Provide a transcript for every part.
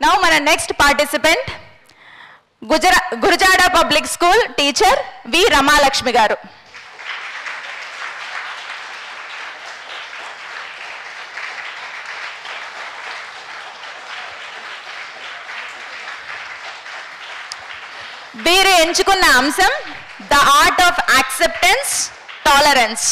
Now our next participant, Gurujada Public School teacher V. Ramalakshmi garu. వీరు ఎంచుకున్న అంశం the art of acceptance tolerance.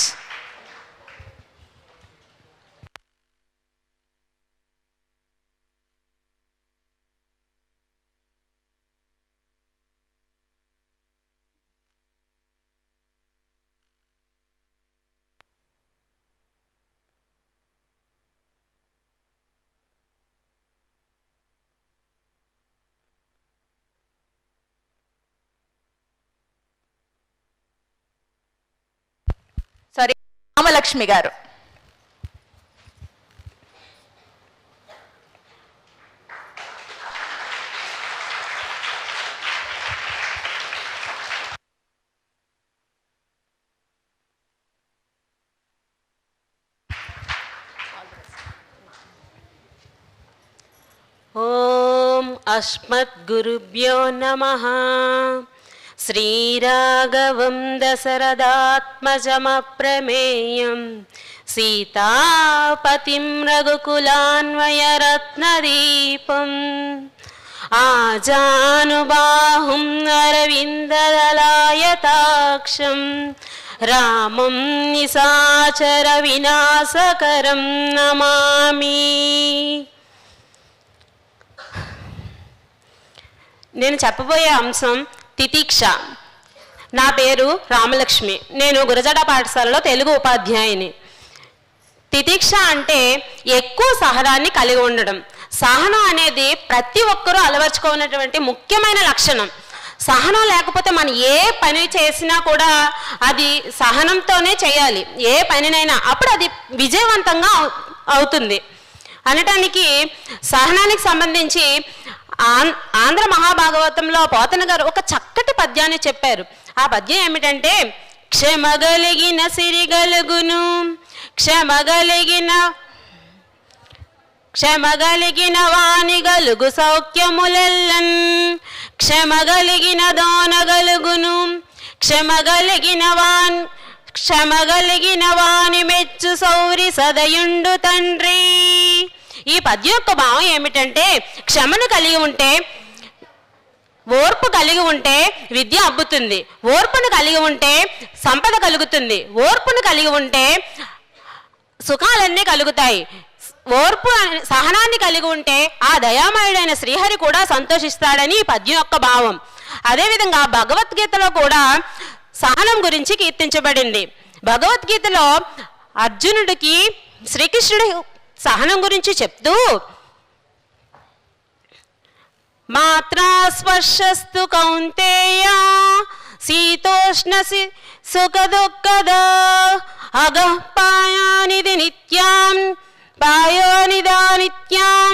Sorry, Ramalakshmi గారు. ఓం అస్మద్గురుభ్యో నమః. శ్రీరాఘవం దశరథాత్మజమప్రమేయం సీతాపతిం రఘుకులాన్వయరత్నదీపం ఆజానుబాహుం అరవిందదలాయతాక్షం రామం నిశాచర వినాశకరం నమామి. నేను చెప్పబోయే అంశం తితిక్ష. నా పేరు రామలక్ష్మి. నేను గురజాడ పాఠశాలలో తెలుగు ఉపాధ్యాయుని. తితిక్ష అంటే ఎక్కువ సహనాన్ని కలిగి ఉండడం. సహనం అనేది ప్రతి ఒక్కరూ అలవర్చుకోనటువంటి ముఖ్యమైన లక్షణం. సహనం లేకపోతే మనం ఏ పని చేసినా కూడా అది సహనంతోనే చేయాలి. ఏ పనినైనా అప్పుడు అది విజయవంతంగా అవుతుంది అనటానికి సహనానికి సంబంధించి ఆంధ్ర మహాభాగవతంలో పోతన గారు ఒక చక్కటి పద్యాన్ని చెప్పారు. ఆ పద్యం ఏమిటంటే, క్షమగలిగిన సిరిగలుగును క్షమగలిగిన వాని గలుగు సౌఖ్యములెల్లన్ క్షమగలిగిన దోనగలుగును క్షమగలిగిన వాని మెచ్చు సౌరి సదయుండు తండ్రి. ఈ పద్యం యొక్క భావం ఏమిటంటే, క్షమను కలిగి ఉంటే, ఓర్పు కలిగి ఉంటే విద్య అబ్బుతుంది. ఓర్పును కలిగి ఉంటే సంపద కలుగుతుంది. ఓర్పును కలిగి ఉంటే సుఖాలన్నీ కలుగుతాయి. ఓర్పు సహనాన్ని కలిగి ఉంటే ఆ దయామయుడైన శ్రీహరి కూడా సంతోషిస్తాడని ఈ పద్యం యొక్క భావం. అదేవిధంగా భగవద్గీతలో కూడా సహనం గురించి కీర్తించబడింది. భగవద్గీతలో అర్జునుడికి శ్రీకృష్ణుడు సహనం గురించి చెప్తూ, మాత్రా స్పర్శస్తు కౌంతేయ శీతోష్ణ సుఖ దుఃఖద అగః పాయానిది నిత్యాం పాయోనిదా నిత్యాం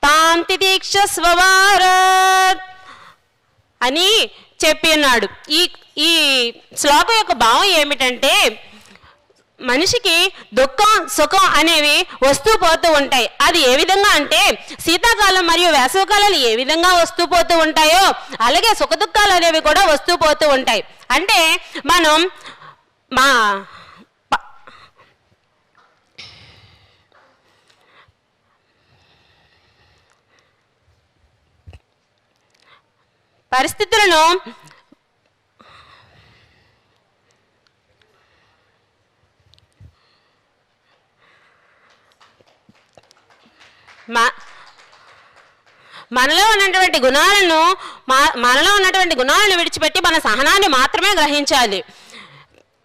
తాంతి దీక్ష స్వవారత్ అని చెప్పి ఉన్నాడు. ఈ శ్లోకం యొక్క భావం ఏమిటంటే, మనిషికి దుఃఖం సుఖం అనేవి వస్తూ పోతూ ఉంటాయి. అది ఏ విధంగా అంటే, శీతాకాలం మరియు వేసవికాలాలు ఏ విధంగా వస్తూ పోతూ ఉంటాయో అలాగే సుఖ దుఃఖాలు అనేవి కూడా వస్తూ పోతూ ఉంటాయి. అంటే మనం పరిస్థితులను మనలో ఉన్నటువంటి గుణాలను విడిచిపెట్టి మన సహనాన్ని మాత్రమే గ్రహించాలి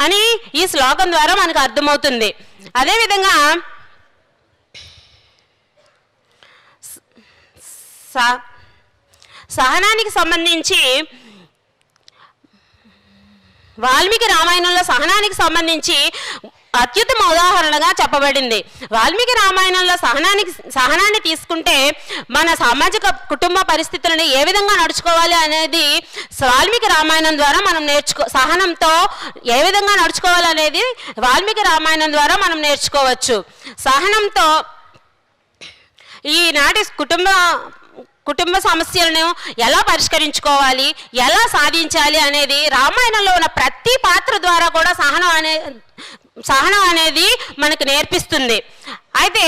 అని ఈ శ్లోకం ద్వారా మనకు అర్థమవుతుంది. అదేవిధంగా సహనానికి సంబంధించి వాల్మీకి రామాయణంలో సహనానికి సంబంధించి అత్యుత్తమ ఉదాహరణగా చెప్పబడింది. వాల్మీకి రామాయణంలో సహనాన్ని తీసుకుంటే మన సామాజిక కుటుంబ పరిస్థితులను ఏ విధంగా నడుచుకోవాలి అనేది వాల్మీకి రామాయణం ద్వారా మనం సహనంతో ఏ విధంగా నడుచుకోవాలి అనేది వాల్మీకి రామాయణం ద్వారా మనం నేర్చుకోవచ్చు. సహనంతో ఈనాటి కుటుంబ సమస్యలను ఎలా పరిష్కరించుకోవాలి, ఎలా సాధించాలి అనేది రామాయణంలో ఉన్న ప్రతి పాత్ర ద్వారా కూడా సహనం అనేది మనకు నేర్పిస్తుంది. అయితే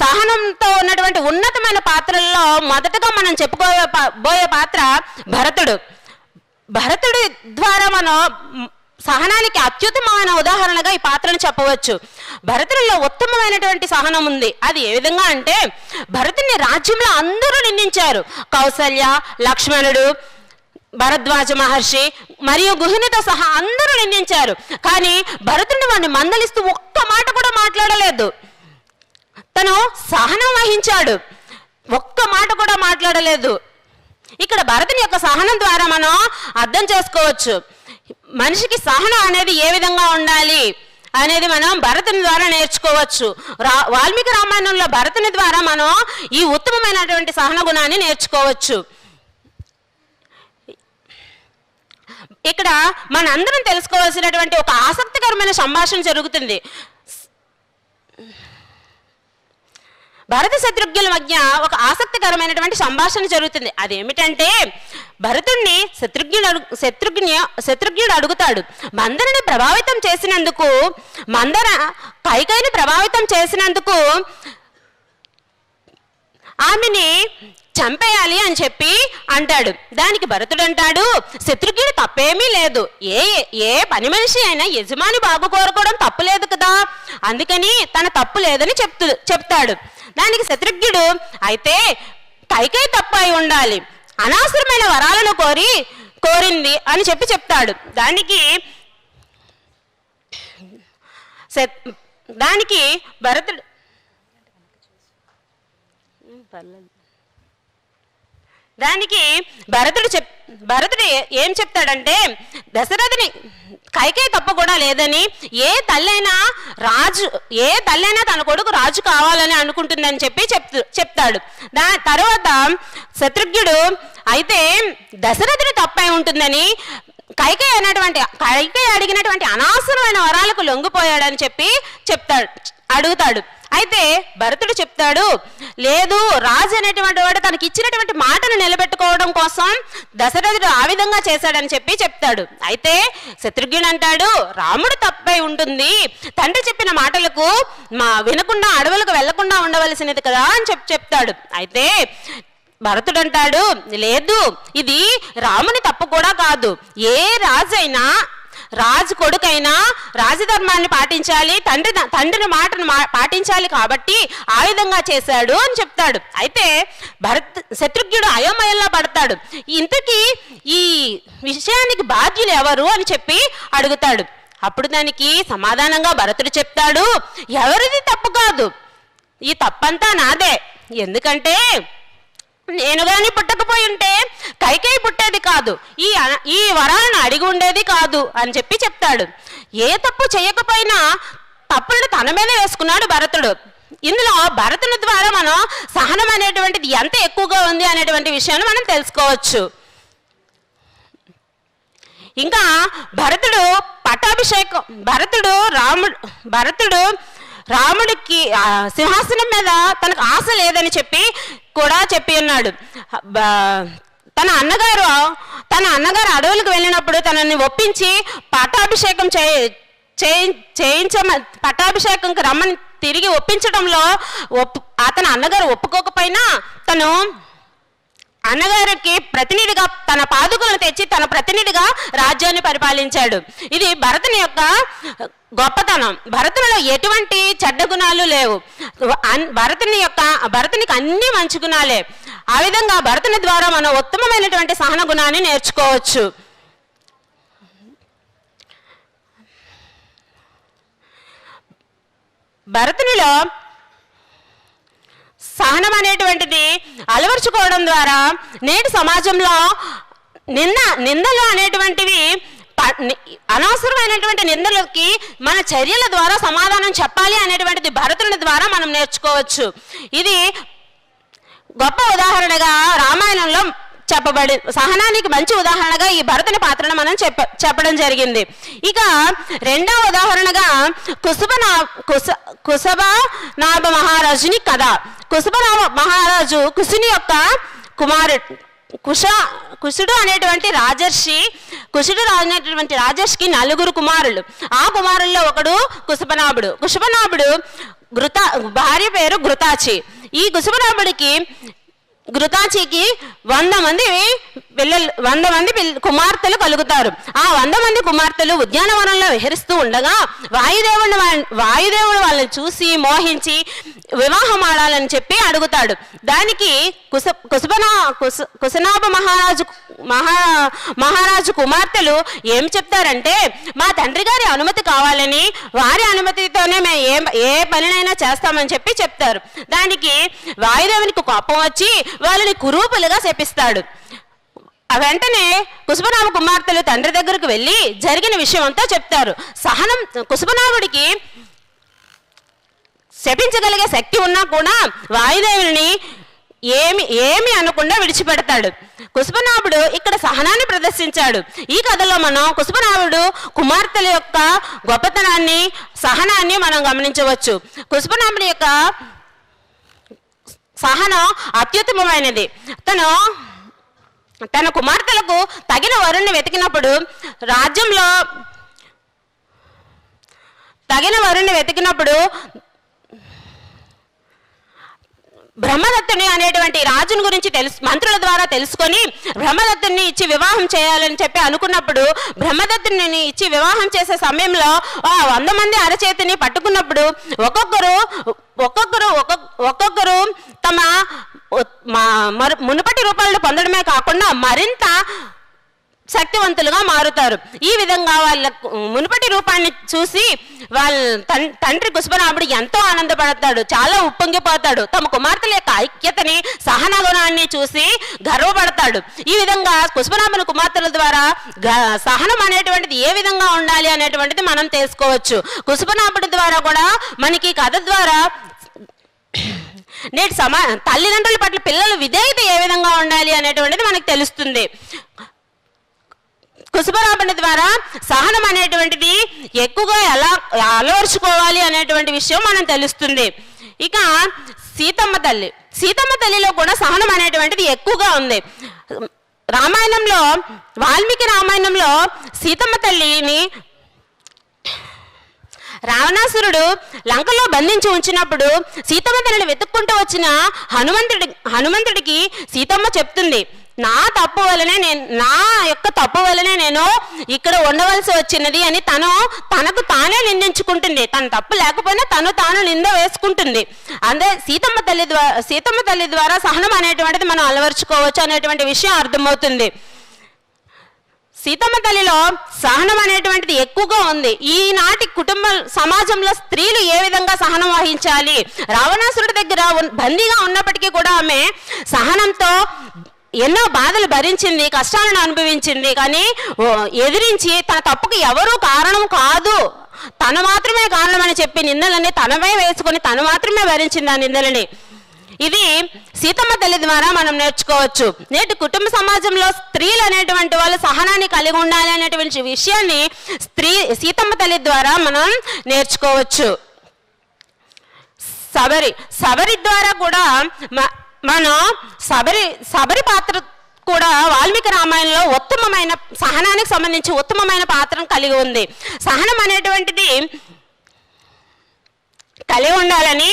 సహనంతో ఉన్నటువంటి ఉన్నతమైన పాత్రల్లో మొదటగా మనం చెప్పుకోబోయే పాత్ర భరతుడి ద్వారా మనం సహనానికి అత్యుత్తమమైన ఉదాహరణగా ఈ పాత్రను చెప్పవచ్చు. భరతుడిలో ఉత్తమమైనటువంటి సహనం ఉంది. అది ఏ విధంగా అంటే, భరతుని రాజ్యంలో అందరూ నిందించారు. కౌసల్య, లక్ష్మణుడు, భరద్వాజ మహర్షి మరియు గుహినితో సహా అందరూ నిందించారు. కానీ భరతుడిని వాడిని మందలిస్తూ ఒక్క మాట కూడా మాట్లాడలేదు. తను సహనం వహించాడు, ఒక్క మాట కూడా మాట్లాడలేదు. ఇక్కడ భరతుని యొక్క సహనం ద్వారా మనం అర్థం చేసుకోవచ్చు మనిషికి సహనం అనేది ఏ విధంగా ఉండాలి అనేది మనం భరతుని ద్వారా నేర్చుకోవచ్చు. వాల్మీకి రామాయణంలో భరతుని ద్వారా మనం ఈ ఉత్తమమైనటువంటి సహన గుణాన్ని నేర్చుకోవచ్చు. ఇక్కడ మనందరం తెలుసుకోవాల్సినటువంటి ఒక ఆసక్తికరమైన సంభాషణ జరుగుతుంది. భరత శత్రుఘ్నుల మధ్య ఒక ఆసక్తికరమైనటువంటి సంభాషణ జరుగుతుంది. అదేమిటంటే, భరతుడిని శత్రుఘ్నుడు అడుగుతాడు, మందరని ప్రభావితం చేసినందుకు, కైకేయిని ప్రభావితం చేసినందుకు ఆమెని చంపేయాలి అని చెప్పి అంటాడు. దానికి భరతుడు అంటాడు, శత్రుఘ్నుడు తప్పేమీ లేదు, ఏ పని మనిషి అయినా యజమాని బాగు కోరుకోవడం తప్పు లేదు కదా, అందుకని తన తప్పు లేదని చెప్తాడు. దానికి శత్రుఘ్నుడు, అయితే కైకేయి తప్పు అయి ఉండాలి, అనవసరమైన వరాలను కోరింది అని చెప్తాడు. దానికి భరతుడు భరతుడు ఏం చెప్తాడంటే, దశరథుని కైకేయి తప్పు కూడా లేదని, ఏ తల్లైనా తన కొడుకు రాజు కావాలని అనుకుంటుందని చెప్తాడు. తర్వాత శత్రుఘ్నుడు, అయితే దశరథుని తప్పై ఉంటుందని, కైకేయి అడిగినటువంటి అనవసరమైన వరాలకు లొంగిపోయాడని అడుగుతాడు. అయితే భరతుడు చెప్తాడు, లేదు, రాజు అనేటువంటి వాడు తనకి ఇచ్చినటువంటి మాటను నిలబెట్టుకోవడం కోసం దశరథుడు ఆ విధంగా చేశాడని చెప్తాడు. అయితే శత్రుఘ్నుడు అంటాడు, రాముడు తప్పై ఉంటుంది, తండ్రి చెప్పిన మాటలకు వినకుండా అడవులకు వెళ్లకుండా ఉండవలసినది కదా అని చెప్తాడు. అయితే భరతుడు అంటాడు, లేదు, ఇది రాముని తప్పు కూడా కాదు, ఏ రాజు కొడుకైనా రాజధర్మాన్ని పాటించాలి, తండ్రిని మాటను పాటించాలి కాబట్టి ఆ విధంగా చేశాడు అని చెప్తాడు. అయితే శత్రుఘ్నుడు అయోమయంలో పడతాడు. ఇంతకీ ఈ విషయానికి బాధ్యులు ఎవరు అని అడుగుతాడు. అప్పుడు దానికి సమాధానంగా భరతుడు చెప్తాడు, ఎవరిది తప్పు కాదు, ఈ తప్పంతా నాదే, ఎందుకంటే నేను గాని పుట్టకపోయి ఉంటే కైకేయి పుట్టేది కాదు, ఈ వరాలను అడిగి ఉండేది కాదు అని చెప్తాడు. ఏ తప్పు చేయకపోయినా తప్పులను తన మీదే వేసుకున్నాడు భరతుడు. ఇందులో భరతుని ద్వారా మనం సహనం అనేటువంటిది ఎంత ఎక్కువగా ఉంది అనేటువంటి విషయాన్ని మనం తెలుసుకోవచ్చు. ఇంకా భరతుడు రాముడికి సింహాసనం మీద తనకు ఆశ లేదని చెప్పి ఉన్నాడు. తన అన్నగారు అడవులకు వెళ్ళినప్పుడు తనని ఒప్పించి పట్టాభిషేకంకి రమ్మని తిరిగి ఒప్పించడంలో అతని అన్నగారు ఒప్పుకోకపోయినా తను అన్నగారికి ప్రతినిధిగా తన పాదుకలను తెచ్చి తన ప్రతినిధిగా రాజ్యాన్ని పరిపాలించాడు. ఇది భరతుని యొక్క గొప్పతనం. భరతునిలో ఎటువంటి చెడ్డ గుణాలు లేవు. భరతునికి అన్ని మంచి గుణాలే. ఆ విధంగా భరతుని ద్వారా మనం ఉత్తమమైనటువంటి సహన గుణాన్ని నేర్చుకోవచ్చు. భరతునిలో సహనం అనేటువంటిది అలవర్చుకోవడం ద్వారా నేటి సమాజంలో నిందలు అనేటువంటివి అనవసరమైనటువంటి నిందలకి మన చర్యల ద్వారా సమాధానం చెప్పాలి అనేటువంటిది భరతుని ద్వారా మనం నేర్చుకోవచ్చు. ఇది గొప్ప ఉదాహరణగా రామాయణంలో చెప్పబడి సహనానికి మంచి ఉదాహరణగా ఈ భరతుని పాత్రను మనం చెప్పడం జరిగింది. ఇక రెండవ ఉదాహరణగా కుశభనాభ మహారాజుని కథ. కుశభనాభ మహారాజు కుశుని యొక్క కుమారుడు. కుశుడు అనేటువంటి రాజర్షికి 4 కుమారులు. ఆ కుమారుల్లో ఒకడు కుశభనాభుడు. కుశభనాభుడు భార్య పేరు ఘృతాచి. ఈ ఘృతాచికి 100 మంది కుమార్తెలు కలుగుతారు. ఆ 100 మంది కుమార్తెలు ఉద్యానవనంలో విహరిస్తూ ఉండగా వాయుదేవుడు వాళ్ళని చూసి మోహించి వివాహం ఆడాలని చెప్పి అడుగుతాడు. దానికి కుశనాభ మహారాజు కుమార్తెలు ఏం చెప్తారంటే, మా తండ్రి గారి అనుమతి కావాలని, వారి అనుమతితోనే మేము ఏ పనినైనా చేస్తామని చెప్పి చెప్తారు. దానికి వాయుదేవునికి కోపం వచ్చి వాళ్ళని కురూపులుగా శపిస్తాడు. వెంటనే కుశభనాభ కుమార్తెలు తండ్రి దగ్గరకు వెళ్ళి జరిగిన విషయం అంతా చెప్తారు. కుశభనాభుడికి శపించగలిగే శక్తి ఉన్నా కూడా వాయుదేవుని ఏమి అనకుండా విడిచిపెడతాడు. కుశభనాభుడు ఇక్కడ సహనాన్ని ప్రదర్శించాడు. ఈ కథలో మనం కుశభనాభుడు కుమార్తెల యొక్క గొప్పతనాన్ని, సహనాన్ని మనం గమనించవచ్చు. కుశభనాభుడి యొక్క సహనం అత్యుత్తమమైనది. తన కుమార్తెలకు తగిన వరుణ్ణి వెతికినప్పుడు బ్రహ్మదత్తుని అనేటువంటి రాజుని గురించి మంత్రుల ద్వారా తెలుసుకొని బ్రహ్మదత్తుని ఇచ్చి వివాహం చేయాలని చెప్పి అనుకున్నప్పుడు, బ్రహ్మదత్తుని ఇచ్చి వివాహం చేసే సమయంలో 100 మంది అరచేతిని పట్టుకున్నప్పుడు ఒక్కొక్కరు తమ మునుపటి రూపాలను పొందడమే కాకుండా మరింత శక్తివంతులుగా మారుతారు. ఈ విధంగా వాళ్ళ మునుపటి రూపాన్ని చూసి వాళ్ళ తండ్రి కుశభనాభుడు ఎంతో ఆనందపడతాడు, చాలా ఉప్పొంగిపోతాడు. తమ కుమార్తెల యొక్క ఐక్యతని, సహన గుణాన్ని చూసి గర్వపడతాడు. ఈ విధంగా కుశభనాభుని కుమార్తెల ద్వారా సహనం అనేటువంటిది ఏ విధంగా ఉండాలి అనేటువంటిది మనం తెలుసుకోవచ్చు. కుశభనాభుడి ద్వారా కూడా మనకి కథ ద్వారా నేటి తల్లిదండ్రుల పట్ల పిల్లల విధేయత ఏ విధంగా ఉండాలి అనేటువంటిది మనకు తెలుస్తుంది. కుశభనాభుని ద్వారా సహనం అనేటువంటిది ఎక్కువగా ఎలా అలవర్చుకోవాలి అనేటువంటి విషయం మనం తెలుస్తుంది. ఇక సీతమ్మ తల్లిలో కూడా సహనం అనేటువంటిది ఎక్కువగా ఉంది. వాల్మీకి రామాయణంలో సీతమ్మ తల్లిని రావణాసురుడు లంకలో బంధించి ఉంచినప్పుడు సీతమ్మ తల్లిని వెతుక్కుంటూ వచ్చిన హనుమంతుడికి సీతమ్మ చెప్తుంది, నా యొక్క తప్పు వలనే నేను ఇక్కడ ఉండవలసి వచ్చినది అని తనకు తానే నిందించుకుంటుంది. తన తప్పు లేకపోయినా తాను నింద వేసుకుంటుంది. అందే సీతమ్మ తల్లి ద్వారా సహనం అనేటువంటిది మనం అలవర్చుకోవచ్చు అనేటువంటి విషయం అర్థమవుతుంది. సీతమ్మ తల్లిలో సహనం అనేటువంటిది ఎక్కువగా ఉంది. ఈనాటి సమాజంలో స్త్రీలు ఏ విధంగా సహనం వహించాలి, రావణాసురుడి దగ్గర బందీగా ఉన్నప్పటికీ కూడా ఆమె సహనంతో ఎన్నో బాధలు భరించింది, కష్టాలను అనుభవించింది. కానీ ఎదిరించి తన తప్పుకి ఎవరూ కారణం కాదు, తను మాత్రమే కారణమని చెప్పి నిందలని తనపై వేసుకొని తను మాత్రమే భరించింది ఆ నిందలని. ఇది సీతమ్మ తల్లి ద్వారా మనం నేర్చుకోవచ్చు. నేటి కుటుంబ సమాజంలో స్త్రీలు అనేటువంటి వాళ్ళు సహనాన్ని కలిగి ఉండాలి అనేటువంటి విషయాన్ని సీతమ్మ తల్లి ద్వారా మనం నేర్చుకోవచ్చు. శబరి ద్వారా కూడా మనం శబరి పాత్ర కూడా వాల్మీకి రామాయణంలో ఉత్తమమైన సహనానికి సంబంధించి ఉత్తమమైన పాత్రను కలిగి ఉంది. సహనం అనేటువంటిది కలిగి ఉండాలని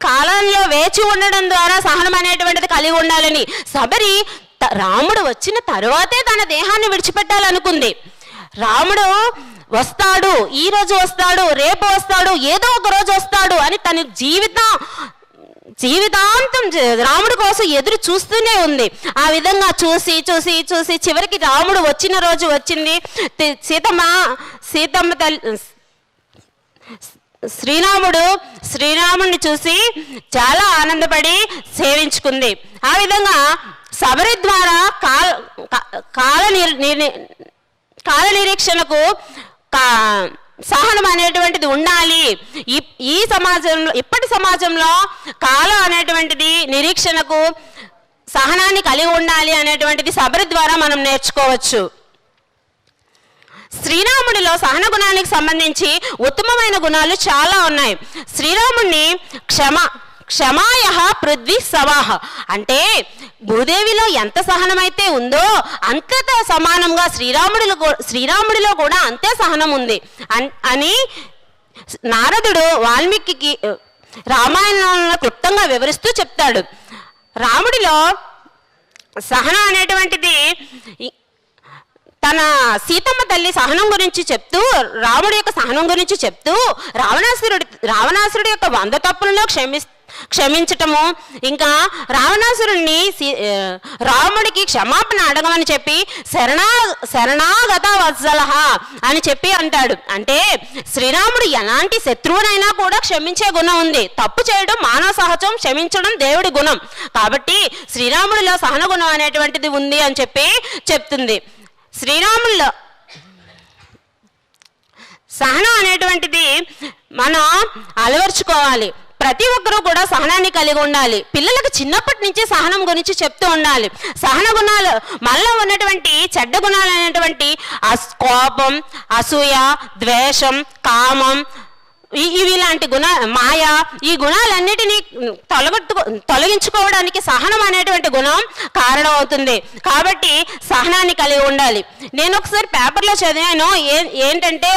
కాలంలో వేచి ఉండడం ద్వారా సహనం అనేటువంటిది కలిగి ఉండాలని శబరి రాముడు వచ్చిన తరువాతే తన దేహాన్ని విడిచిపెట్టాలనుకుంది. రాముడు వస్తాడు, ఈ రోజు వస్తాడు, రేపు వస్తాడు, ఏదో ఒక రోజు వస్తాడు అని తన జీవితాంతం రాముడి కోసం ఎదురు చూస్తూనే ఉంది. ఆ విధంగా చూసి చూసి చూసి చివరికి రాముడు వచ్చిన రోజు వచ్చింది. సీతమ్మ తల్లి శ్రీరాముడిని చూసి చాలా ఆనందపడి సేవించుకుంది. ఆ విధంగా శబరి ద్వారా కాల నిరీక్షణకు సహనం అనేటువంటిది ఉండాలి. ఈ సమాజంలో, ఇప్పటి సమాజంలో కాలం అనేటువంటిది నిరీక్షణకు సహనాన్ని కలిగి ఉండాలి అనేటువంటిది శబరి ద్వారా మనం నేర్చుకోవచ్చు. శ్రీరాముడిలో సహన గుణానికి సంబంధించి ఉత్తమమైన గుణాలు చాలా ఉన్నాయి. శ్రీరాముడిని క్షమాయ పృథ్వీ సవాహ అంటే భూదేవిలో ఎంత సహనమైతే ఉందో అంత సమానంగా శ్రీరాముడిలో కూడా అంతే సహనం ఉంది అని నారదుడు వాల్మీకి రామాయణంలో క్లుప్తంగా వివరిస్తూ చెప్తాడు. రాముడిలో సహనం అనేటువంటిది తన సీతమ్మ తల్లి సహనం గురించి చెప్తూ, రాముడి యొక్క సహనం గురించి చెప్తూ రావణాసురుడి యొక్క 100 తప్పులను క్షమించటము, ఇంకా రావణాసురుణ్ణి రాముడికి క్షమాపణ అడగమని చెప్పి శరణాగత వత్సలహ అని చెప్పి అంటాడు. అంటే శ్రీరాముడు ఎలాంటి శత్రువునైనా కూడా క్షమించే గుణం ఉంది. తప్పు చేయడం మానవ సహజం, క్షమించడం దేవుడి గుణం. కాబట్టి శ్రీరాముడిలో సహన గుణం అనేటువంటిది ఉంది అని చెప్పి చెప్తుంది. శ్రీరాముడిలో సహనం అనేటువంటిది మనం అలవర్చుకోవాలి. ప్రతి ఒక్కరూ కూడా సహనాన్ని కలిగి ఉండాలి. పిల్లలకు చిన్నప్పటి నుంచి సహనం గురించి చెప్తూ ఉండాలి. సహన గుణాలు మనలో ఉన్నటువంటి చెడ్డ గుణాలు అనేటువంటి కోపం, అసూయ, ద్వేషం, కామం, ఇవి లాంటి మాయ, ఈ గుణాలన్నిటినీ తొలగించుకోవడానికి సహనం అనేటువంటి గుణం కారణం అవుతుంది. కాబట్టి సహనాన్ని కలిగి ఉండాలి. నేను ఒకసారి పేపర్లో చదివాను, ఏంటంటే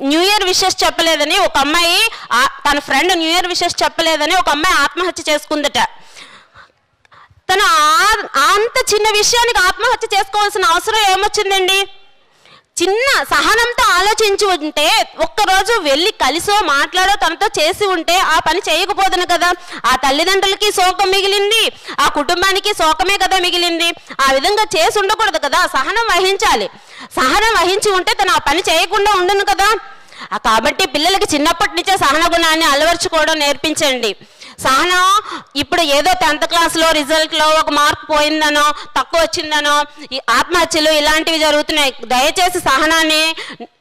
న్యూ ఇయర్ విషెస్ చెప్పలేదని ఒక అమ్మాయి, తన ఫ్రెండ్ న్యూ ఇయర్ విషెస్ చెప్పలేదని ఒక అమ్మాయి ఆత్మహత్య చేసుకుందట. తను అంత చిన్న విషయానికి ఆత్మహత్య చేసుకోవాల్సిన అవసరం ఏమొచ్చిందండి? చిన్న సహనంతో ఆలోచించి ఉంటే, ఒక్కరోజు వెళ్ళి కలిసో మాట్లాడో తనతో చేసి ఉంటే ఆ పని చేయకపోదును కదా. ఆ తల్లిదండ్రులకి శోకం మిగిలింది, ఆ కుటుంబానికి శోకమే కదా మిగిలింది. ఆ విధంగా చేసి ఉండకూడదు కదా. సహనం వహించాలి. సహనం వహించి ఉంటే తను ఆ పని చేయకుండా ఉండును కదా. కాబట్టి పిల్లలకి చిన్నప్పటి నుంచే సహన గుణాన్ని అలవర్చుకోవడం నేర్పించండి. సహనం ఇప్పుడు ఏదో 10th క్లాస్లో రిజల్ట్లో ఒక మార్క్ పోయిందనో, తక్కువ వచ్చిందనో ఈ ఆత్మహత్యలు ఇలాంటివి జరుగుతున్నాయి. దయచేసి సహనాన్ని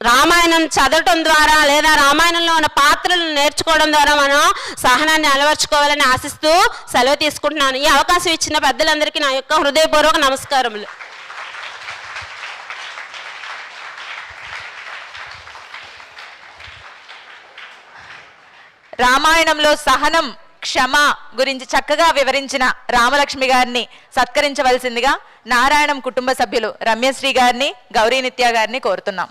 రామాయణం చదవటం ద్వారా లేదా రామాయణంలో ఉన్న పాత్రలను నేర్చుకోవడం ద్వారా మనం సహనాన్ని అలవర్చుకోవాలని ఆశిస్తూ సెలవు తీసుకుంటున్నాను. ఈ అవకాశం ఇచ్చిన పెద్దలందరికీ నా యొక్క హృదయపూర్వక నమస్కారములు. రామాయణంలో సహనం, క్షమ గురించి చక్కగా వివరించిన రామలక్ష్మి గారిని సత్కరించవలసిందిగా నారాయణం కుటుంబ సభ్యులు రమ్యశ్రీ గారిని, గౌరీ నిత్య గారిని కోరుతున్నాం.